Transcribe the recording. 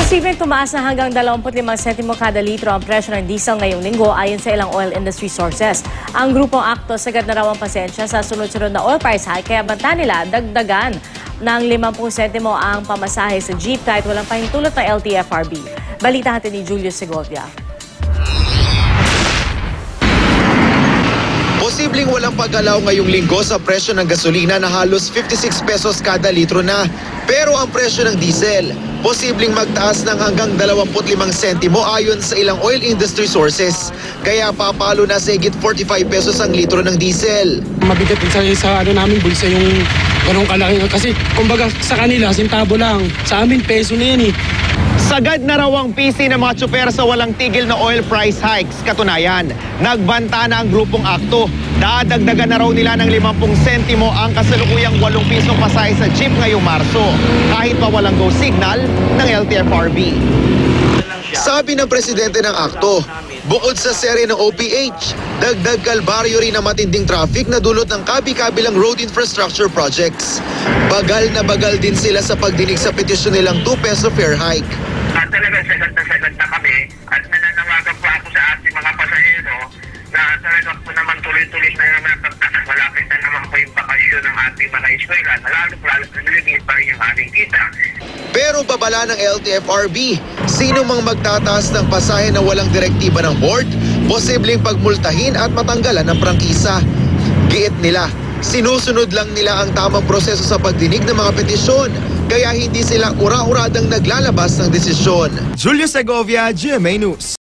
Posibleng tumaas na hanggang 25 sentimo kada litro ang presyo ng diesel ngayong linggo ayon sa ilang oil industry sources. Ang grupong Akto sagad na raw ang pasensya sa sunod-sunod na oil price hike kaya banta nila dagdagan ng 50 sentimo ang pamasahe sa jeep kahit walang pahintulot ng LTFRB. Balita natin ni Julius Segovia. Posibleng walang paggalaw ngayong linggo sa presyo ng gasolina na halos 56 pesos kada litro na. Pero ang presyo ng diesel, posibleng magtaas ng hanggang 25 sentimo ayon sa ilang oil industry sources. Kaya papalo na sa higit 45 pesos ang litro ng diesel. Mabigat sa namin bulsa yung ganong kalaki. Kasi kumbaga sa kanila, sintabo lang. Sa amin, peso na yan eh. Sagad na raw ang PC ng mga tsuper sa walang tigil na oil price hikes. Katunayan, nagbanta na ang grupong Akto. Dadagdagan na raw nila ng 50 sentimo ang kasalukuyang 8 pisong pasahe sa jeep ngayong Marso. Kahit pa walang go signal ng LTFRB. Sabi ng presidente ng Akto, bukod sa serye ng OPH, dagdag kalbaryo rin ang matinding traffic na dulot ng kabi-kabilang road infrastructure projects. Bagal na bagal din sila sa pagdinig sa petisyon nilang 2 peso fare hike. Talagang sagad na kami at nananawagan po ako sa ating mga pasahero na talagang po naman tuloy-tuloy na naman malapit na naman po yung bakasyon ng ating mga eskwela. Lalo naliliit pa rin yung ating kita. Pero babala ng LTFRB, sino mang magtataas ng pasahe na walang direktiba ng board, posibleng pagmultahin at matanggalan ng prangkisa. Giit nila, sinusunod lang nila ang tamang proseso sa pagdinig ng mga petisyon, kaya hindi sila ura-uradang naglalabas ng desisyon. Julius Segovia, GMA News.